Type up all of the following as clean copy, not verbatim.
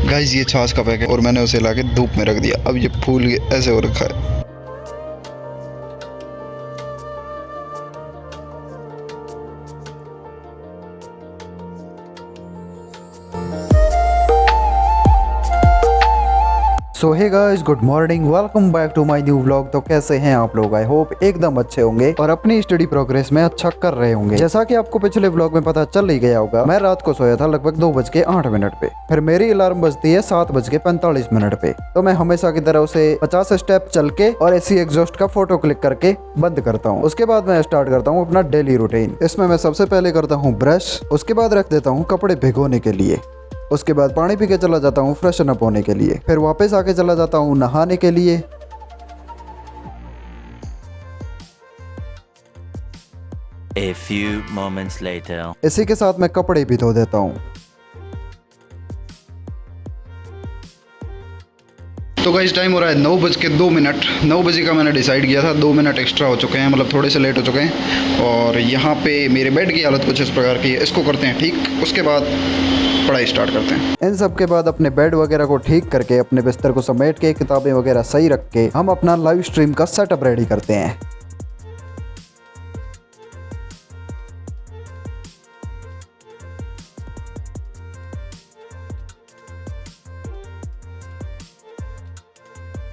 Guys ये छाछ का पैकेट और मैंने उसे लाके धूप में रख दिया। अब ये फूल ऐसे हो रखा है। So hey guys, good morning, welcome back to my new vlog. तो कैसे हैं आप लोग? आई होप एकदम अच्छे होंगे और अपनी स्टडी प्रोग्रेस में अच्छा कर रहे होंगे। जैसा कि आपको पिछले व्लॉग में पता चल ही गया होगा, मैं रात को सोया था लगभग 2:08 पे। फिर मेरी अलार्म बजती है 7:45 पे। तो मैं हमेशा की तरह उसे 50 स्टेप चल के और एसी एग्जॉस्ट का फोटो क्लिक करके बंद करता हूँ। उसके बाद मैं स्टार्ट करता हूँ अपना डेली रूटीन। इसमें मैं सबसे पहले करता हूँ ब्रश, उसके बाद रख देता हूँ कपड़े भिगोने के लिए, उसके बाद पानी पी के चला जाता हूँ फ्रेशन अप होने के लिए, फिर वापस आके चला जाता हूँ नहाने के लिए। A few moments later. इसी के साथ मैं कपड़े भी धो देता हूँ। तो गाइस टाइम हो रहा है 9:02। 9 बजे का मैंने डिसाइड किया था, 2 मिनट एक्स्ट्रा हो चुके हैं, मतलब थोड़े से लेट हो चुके हैं। और यहाँ पे मेरे बेड की हालत कुछ इस प्रकार की है, इसको करते हैं ठीक, उसके बाद पढ़ाई स्टार्ट करते हैं। इन सब के बाद अपने बेड वगैरह को ठीक करके, अपने बिस्तर को समेट के, किताबें वगैरह सही रख के, हम अपना लाइव स्ट्रीम का सेटअप रेडी करते हैं।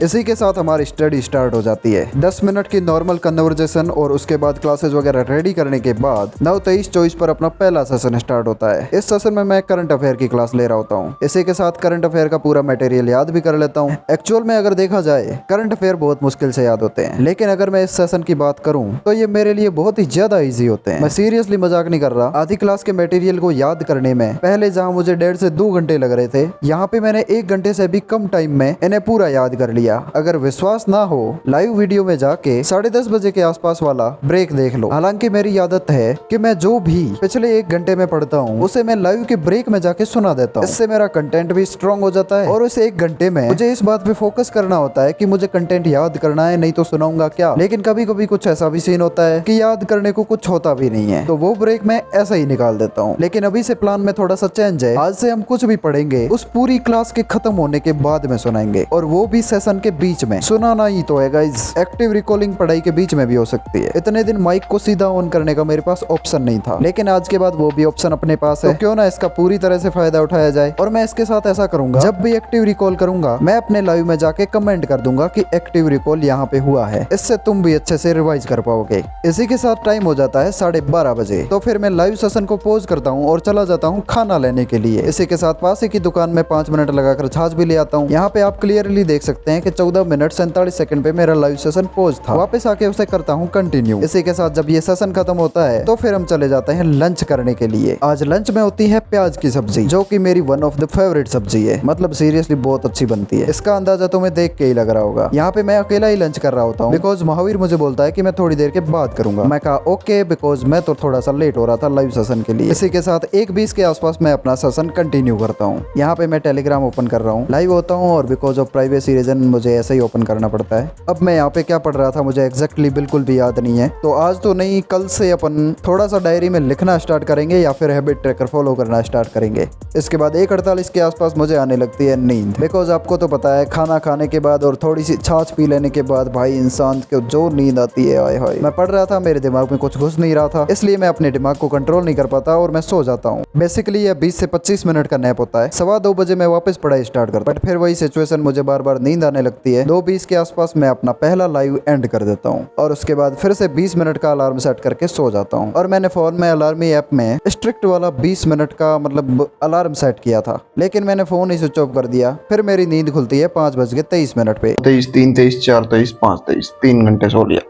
इसी के साथ हमारी स्टडी स्टार्ट हो जाती है। 10 मिनट की नॉर्मल कन्वर्जेशन और उसके बाद क्लासेस वगैरह रेडी करने के बाद 9:23-24 पर अपना पहला सेशन स्टार्ट होता है। इस सेशन में मैं करंट अफेयर की क्लास ले रहा होता हूँ। इसी के साथ करंट अफेयर का पूरा मटेरियल याद भी कर लेता हूँ। एक्चुअल में अगर देखा जाए करंट अफेयर बहुत मुश्किल से याद होते हैं, लेकिन अगर मैं इस सेशन की बात करूँ तो ये मेरे लिए बहुत ही ज्यादा ईजी होते हैं। मैं सीरियसली मजाक नहीं कर रहा। आधी क्लास के मटेरियल को याद करने में पहले जहाँ मुझे 1.5 से 2 घंटे लग रहे थे, यहाँ पे मैंने 1 घंटे से भी कम टाइम में इन्हें पूरा याद कर लिया। अगर विश्वास ना हो, लाइव वीडियो में जाके 10:30 बजे के आसपास वाला ब्रेक देख लो। हालांकि मेरी आदत है कि मैं जो भी पिछले 1 घंटे में पढ़ता हूँ उसे मैं लाइव के ब्रेक में जाके सुना देता हूँ। इससे मेरा कंटेंट भी स्ट्रांग हो जाता है और उस 1 घंटे में मुझे इस बात पे फोकस करना होता है कि मुझे कंटेंट याद करना है, नहीं तो सुनाऊंगा क्या। लेकिन कभी कभी कुछ ऐसा भी सीन होता है कि याद करने को कुछ होता भी नहीं है, तो वो ब्रेक मैं ऐसा ही निकाल देता हूँ। लेकिन अभी से प्लान में थोड़ा सा चेंज है। आज से हम कुछ भी पढ़ेंगे उस पूरी क्लास के खत्म होने के बाद में सुनाएंगे, और वो भी सेशन के बीच में। सुनाना ही तो है गाइस। एक्टिव रिकॉलिंग पढ़ाई के बीच में भी हो सकती है। इतने दिन माइक को सीधा ऑन करने का मेरे पास ऑप्शन नहीं था, लेकिन आज के बाद वो भी ऑप्शन अपने पास है, तो क्यों ना इसका पूरी तरह से फायदा उठाया जाए। और मैं इसके साथ ऐसा करूंगा, जब भी एक्टिव रिकॉल करूंगा मैं अपने लाइव में जाके कमेंट कर दूंगा कि एक्टिव रिकॉल यहाँ पे हुआ है। इससे तुम भी अच्छे से रिवाइज कर पाओगे। इसी के साथ टाइम हो जाता है 12:30 बजे। तो फिर मैं लाइव सेशन को पॉज करता हूँ और चला जाता हूँ खाना लेने के लिए। इसी के साथ पास ही की दुकान में 5 मिनट लगाकर छाछ भी ले आता हूँ। यहाँ पे आप क्लियरली देख सकते हैं कि 14 मिनट 47 सेकंड पे मेरा लाइव सेशन पॉज था। वापस आके उसे करता हूँ कंटिन्यू। इसी के साथ जब ये सेशन खत्म होता है तो फिर हम चले जाते हैं लंच करने के लिए। आज लंच में होती है प्याज की सब्जी, जो कि मेरी वन ऑफ द फेवरेट सब्जी है। मतलब सीरियसली बहुत अच्छी बनती है। इसका अंदाजा तुम्हें देख के ही लग रहा होगा। यहाँ पे मैं अकेला ही लंच कर रहा होता हूँ, बिकॉज महावीर मुझे बोलता है कि मैं थोड़ी देर के बाद करूंगा। मैं कहा ओके, बिकॉज मैं तो थोड़ा सा लेट हो रहा था लाइव सेशन के लिए। इसी के साथ 1:20 के आसपास मैं अपना सेशन कंटिन्यू करता हूँ। यहाँ पे मैं टेलीग्राम ओपन कर रहा हूँ, लाइव होता हूँ, और बिकॉज ऑफ प्राइवेसी रीजन मुझे ऐसे ही ओपन करना पड़ता है। अब मैं यहाँ पे क्या पढ़ रहा था मुझे एग्जैक्टली बिल्कुल भी याद नहीं है, तो आज तो नहीं, कल से अपन थोड़ा सा डायरी में लिखना स्टार्ट करेंगे या फिर हैबिट ट्रैकर फॉलो करना स्टार्ट करेंगे। इसके बाद 1:48 के आसपास मुझे आने लगती है नींद, बिकॉज आपको तो पता है खाना खाने के बाद और थोड़ी सी छाछ पी लेने के बाद भाई इंसान को जो नींद आती है, आय हाय। मैं पढ़ रहा था, मेरे दिमाग में कुछ घुस नहीं रहा था, इसलिए मैं अपने दिमाग को कंट्रोल नहीं कर पाता और मैं सो जाता हूँ। बेसिकली यह 20 से 25 मिनट का नैप होता है। 2:15 बजे मैं वापस पढ़ाई स्टार्ट करता हूँ, बट फिर वही सिचुएशन, मुझे बार बार नींद आने लगती है। 2:20 के आसपास मैं अपना पहला लाइव एंड कर देता हूँ और उसके बाद फिर से 20 मिनट का अलार्म सेट करके सो जाता हूँ। और मैंने फोन में अलार्मी ऐप में स्ट्रिक्ट वाला 20 मिनट का मतलब अलार्म सेट किया था, लेकिन मैंने फोन ही स्विच ऑफ कर दिया। फिर मेरी नींद खुलती है 5:23 पे। 23, 3, 23, 4, 23, 5, 23, 3 घंटे सो लिया।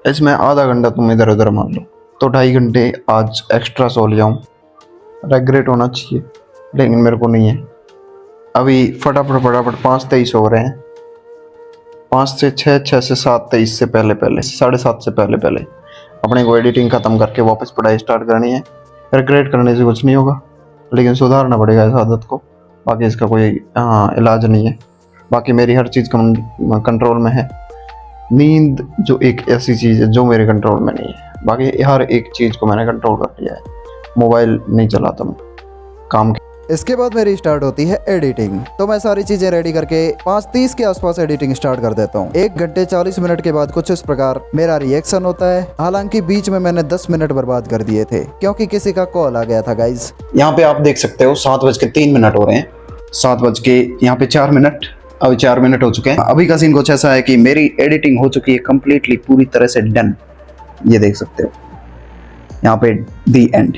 इसमें आधा घंटा तुम इधर उधर मान लो, तो 2.5 घंटे आज एक्स्ट्रा सो लिया हूँ। रेग्रेट होना चाहिए, लेकिन मेरे को नहीं है। अभी फटाफट 5:23 हो रहे हैं। 5 से 6, 6 से 7, 23 से पहले 7:30 से पहले अपने को एडिटिंग खत्म करके वापस पढ़ाई स्टार्ट करनी है। रिग्रेट करने से कुछ नहीं होगा, लेकिन सुधारना पड़ेगा इस आदत को। बाकी इसका कोई इलाज नहीं है। बाकी मेरी हर चीज़ कंट्रोल में है। नींद जो एक ऐसी चीज़ है जो मेरे कंट्रोल में नहीं है, बाकी हर एक चीज़ को मैंने कंट्रोल कर लिया है। मोबाइल नहीं चलाता मैं काम इसके बाद मेरी स्टार्ट होती है एडिटिंग। तो मैं सारी चीजें रेडी करके 5:30 के आसपास एडिटिंग स्टार्ट कर देता हूँ। 1 घंटे 40 मिनट के बाद कुछ इस प्रकार मेरा रिएक्शन होता है। हालांकि बीच में मैंने 10 मिनट बर्बाद कर दिए थे क्योंकि किसी का कॉल आ गया था गाइज। यहाँ पे आप देख सकते हो 7:03 हो रहे हैं, 7:04। अभी 4 मिनट हो चुके हैं। अभी का सीन कुछ ऐसा है कि मेरी एडिटिंग हो चुकी है कंप्लीटली, पूरी तरह से डन। ये देख सकते हो यहाँ पे दी एंड।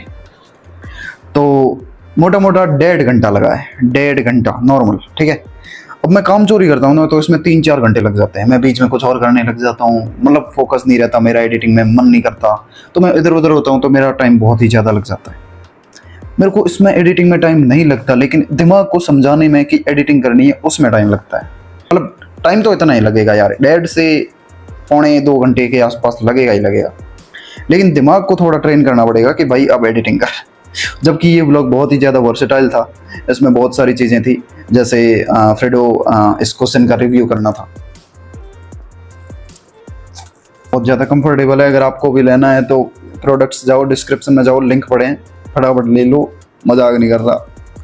तो मोटा मोटा 1.5 घंटा लगा है, 1.5 घंटा नॉर्मल, ठीक है। अब मैं काम चोरी करता हूँ ना, तो इसमें 3-4 घंटे लग जाते हैं। मैं बीच में कुछ और करने लग जाता हूँ, मतलब फोकस नहीं रहता मेरा, एडिटिंग में मन नहीं करता, तो मैं इधर उधर होता हूँ, तो मेरा टाइम बहुत ही ज़्यादा लग जाता है। मेरे को इसमें एडिटिंग में टाइम नहीं लगता, लेकिन दिमाग को समझाने में कि एडिटिंग करनी है उसमें टाइम लगता है। मतलब टाइम तो इतना ही लगेगा यार, 1.5 से 1.25-2 घंटे के आसपास लगेगा ही लगेगा। लेकिन दिमाग को थोड़ा ट्रेन करना पड़ेगा कि भाई अब एडिटिंग कर। जबकि ये व्लॉग बहुत ही ज़्यादा वर्सेटाइल था, इसमें बहुत सारी चीज़ें थी, जैसे फ्रेडो इस क्वेश्चन का रिव्यू करना था। बहुत ज़्यादा कंफर्टेबल है। अगर आपको भी लेना है तो प्रोडक्ट्स जाओ, डिस्क्रिप्शन में जाओ, लिंक पढ़ें, फटाफट ले लो। मजाक नहीं कर रहा,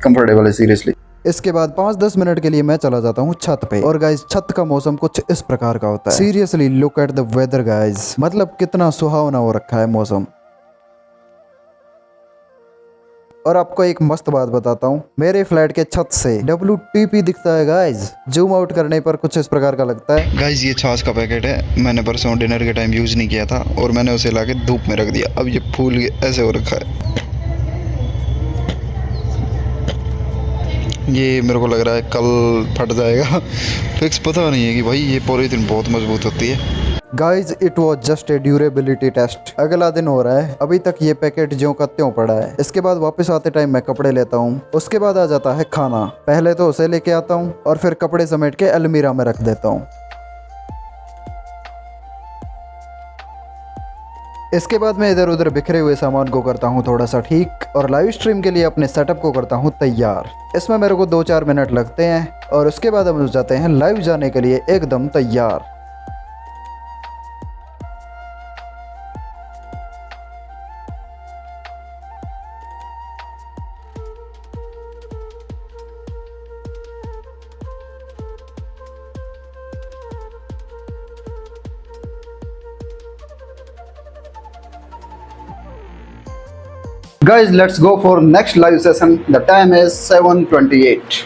कंफर्टेबल है सीरियसली। इसके बाद 5-10 मिनट के लिए मैं चला जाता हूँ छत पे। और गाइज छत का मौसम कुछ इस प्रकार का होता है। Seriously look at the weather guys, मतलब कितना सुहावना हो रखा है मौसम। और आपको एक मस्त बात बताता हूँ, मेरे फ्लैट के छत से WTP दिखता है गाइज। जूम आउट करने पर कुछ इस प्रकार का लगता है। गाइस ये छाछ का पैकेट है, मैंने परसों डिनर के टाइम यूज़ नहीं किया था और मैंने उसे लाके धूप में रख दिया। अब ये फूल ऐसे हो रखा है। ये मेरे को लग रहा है कल फट जाएगा। फिक्स पता नहीं है कि भाई ये पॉलीथीन बहुत मजबूत होती है। Guys it was just a durability test. अगला दिन हो रहा है, अभी तक ये पैकेट ज्यों का त्यों पड़ा है। इसके बाद वापस आते टाइम मैं कपड़े लेता हूँ। उसके बाद आ जाता है खाना। पहले तो उसे लेके आता हूँ और फिर कपड़े समेट के अलमीरा में रख देता हूँ। इसके बाद मैं इधर उधर बिखरे हुए सामान को करता हूँ थोड़ा सा ठीक, और लाइव स्ट्रीम के लिए अपने सेटअप को करता हूँ तैयार। इसमें मेरे को 2-4 मिनट लगते हैं और उसके बाद हम हो जाते हैं लाइव जाने के लिए एकदम तैयार। Guys let's go for next live session. The time is 7:28,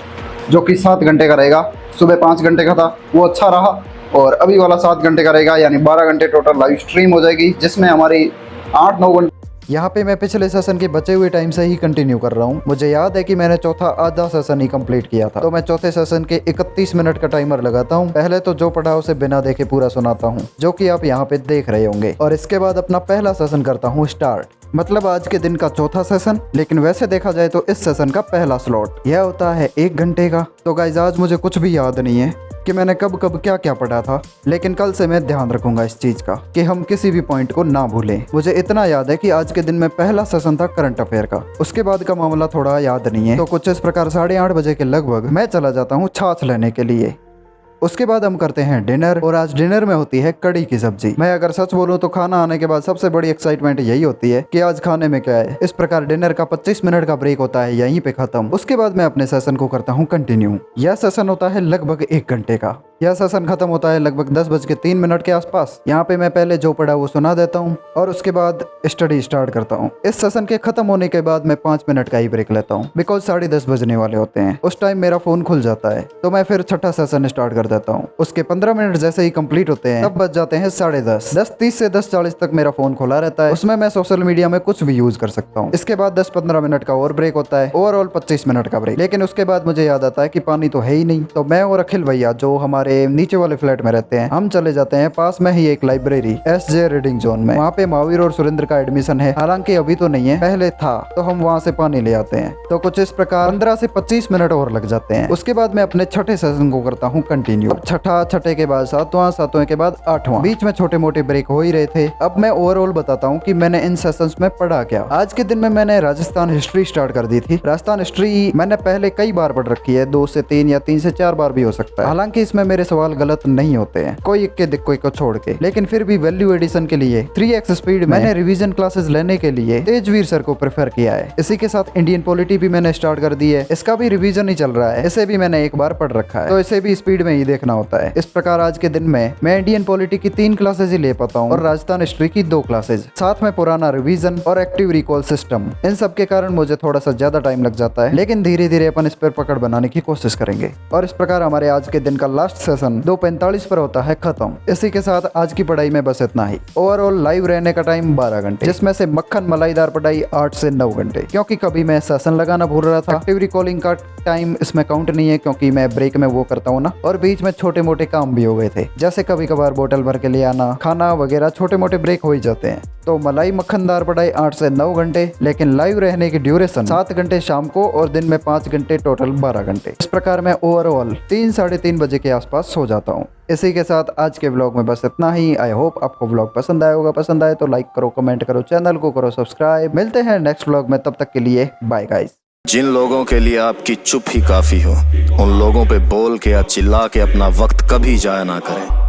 जो कि 7 घंटे का रहेगा। सुबह 5 घंटे का था, वो अच्छा रहा, और अभी वाला 7 घंटे का रहेगा, यानी 12 घंटे टोटल लाइव स्ट्रीम हो जाएगी, जिसमें हमारी 8-9 घंटे। यहाँ पे मैं पिछले सेशन के बचे हुए टाइम से ही कंटिन्यू कर रहा हूँ। मुझे याद है कि मैंने चौथा आधा सेशन ही कंप्लीट किया था, तो मैं चौथे सेशन के 31 मिनट का टाइमर लगाता हूँ। पहले तो जो पढ़ा उसे बिना देखे पूरा सुनाता हूँ, जो कि आप यहाँ पे देख रहे होंगे, और इसके बाद अपना पहला सेशन करता हूँ स्टार्ट। मतलब आज के दिन का चौथा सेशन, लेकिन वैसे देखा जाए तो इस सेशन का पहला स्लॉट यह होता है 1 घंटे का। तो गाइज आज मुझे कुछ भी याद नहीं है कि मैंने कब कब क्या क्या पढ़ा था, लेकिन कल से मैं ध्यान रखूंगा इस चीज का कि हम किसी भी पॉइंट को ना भूलें। मुझे इतना याद है कि आज के दिन में पहला सेशन था करंट अफेयर का। उसके बाद का मामला थोड़ा याद नहीं है। तो कुछ इस प्रकार 8:30 बजे के लगभग मैं चला जाता हूँ छाछ लेने के लिए। उसके बाद हम करते हैं डिनर, और आज डिनर में होती है कड़ी की सब्जी। मैं अगर सच बोलूं तो खाना आने के बाद सबसे बड़ी एक्साइटमेंट यही होती है कि आज खाने में क्या है। इस प्रकार डिनर का 25 मिनट का ब्रेक होता है यहीं पे खत्म। उसके बाद मैं अपने सेशन को करता हूँ कंटिन्यू। यह सेशन होता है लगभग 1 घंटे का। यह सेशन खत्म होता है लगभग 10:03 के आसपास। यहाँ पे मैं पहले जो पढ़ा वो सुना देता हूँ और उसके बाद स्टडी स्टार्ट करता हूँ। इस सेशन के खत्म होने के बाद मैं 5 मिनट का ही ब्रेक लेता हूँ, बिकॉज 10:30 बजने वाले होते हैं। उस टाइम मेरा फोन खुल जाता है, तो मैं फिर छठा सेशन स्टार्ट कर देता हूँ। उसके 15 मिनट जैसे ही कंप्लीट होते हैं तब बज जाते हैं 10:30। 10:30 से 10:40 तक मेरा फोन खुला रहता है। उसमें मैं सोशल मीडिया में कुछ भी यूज कर सकता हूँ। इसके बाद 10-15 मिनट का और ब्रेक होता है, ओवरऑल 25 मिनट का ब्रेक। लेकिन उसके बाद मुझे याद आता है कि पानी तो है ही नहीं, तो मैं और अखिल भैया जो हमारे नीचे वाले फ्लैट में रहते हैं, हम चले जाते हैं पास में ही एक लाइब्रेरी SJ रीडिंग जोन में। वहाँ पे महावीर और सुरेंद्र का एडमिशन है, हालांकि अभी तो नहीं है, पहले था। तो हम वहाँ से पानी ले आते हैं। तो कुछ इस प्रकार 15 से 25 मिनट और लग जाते हैं। उसके बाद मैं अपने छठे सेशन को करता हूँ कंटिन्यू। कंटिन्यू। अब छठा, छठे के बाद सातवां, सातवें के बाद आठवां, बीच में छोटे मोटे ब्रेक हो ही रहे थे। अब मैं ओवरऑल बताता हूँ कि मैंने इन सेशंस में पढ़ा क्या। आज के दिन में मैंने राजस्थान हिस्ट्री स्टार्ट कर दी थी। राजस्थान हिस्ट्री मैंने पहले कई बार पढ़ रखी है, 2 से 3 या 3 से 4 बार भी हो सकता है। हालांकि इसमें मेरे सवाल गलत नहीं होते हैं, कोई इक्के दिक्के को छोड़ के, लेकिन फिर भी वैल्यू एडिशन के लिए 3x स्पीड मैंने रिवीजन क्लासेस लेने के लिए तेजवीर सर को प्रेफर किया है। इसी के साथ इंडियन पॉलिटी भी मैंने स्टार्ट कर दी है, इसका भी रिवीजन ही चल रहा है, इसे भी मैंने एक बार पढ़ रखा है, तो इसे भी स्पीड में ही देखना होता है। इस प्रकार आज के दिन में मैं इंडियन पॉलिटी की 3 क्लासेज ही ले पाता हूँ और राजस्थान हिस्ट्री की 2 क्लासेज, साथ में पुराना रिवीजन और एक्टिव रिकॉल सिस्टम। इन सब के कारण मुझे थोड़ा सा ज्यादा टाइम लग जाता है, लेकिन धीरे धीरे अपन इस पर पकड़ बनाने की कोशिश करेंगे। और इस प्रकार हमारे आज के दिन का लास्ट सेशन 2:45 पर होता है खत्म। इसी के साथ आज की पढ़ाई में बस इतना ही। ओवरऑल लाइव रहने का टाइम 12 घंटे, जिसमें से मक्खन मलाईदार पढ़ाई 8 से 9 घंटे, क्योंकि कभी मैं सेशन लगाना भूल रहा था। एक्टिव रिकॉलिंग का टाइम इसमें काउंट नहीं है, क्योंकि मैं ब्रेक में वो करता हूँ ना, और बीच में छोटे मोटे काम भी हो गए थे, जैसे कभी कभार बोतल भर के ले आना, खाना वगैरह, छोटे मोटे ब्रेक हो ही जाते हैं। तो मलाई मक्खनदार पढ़ाई 8 से 9 घंटे, लेकिन लाइव रहने की ड्यूरेशन 7 घंटे शाम को और दिन में 5 घंटे, टोटल 12 घंटे। इस प्रकार मैं ओवरऑल 3 साढ़े 3 बजे के आसपास सो जाता हूँ। इसी के साथ आज के व्लॉग में बस इतना ही। आई होप आपको व्लॉग पसंद आया होगा। पसंद आए तो लाइक करो, कमेंट करो, चैनल को करो सब्सक्राइब। मिलते हैं नेक्स्ट व्लॉग में, तब तक के लिए बाय गाइस। जिन लोगों के लिए आपकी चुप ही काफी हो, उन लोगों पे बोल के या चिल्ला के अपना वक्त कभी जाया ना करें।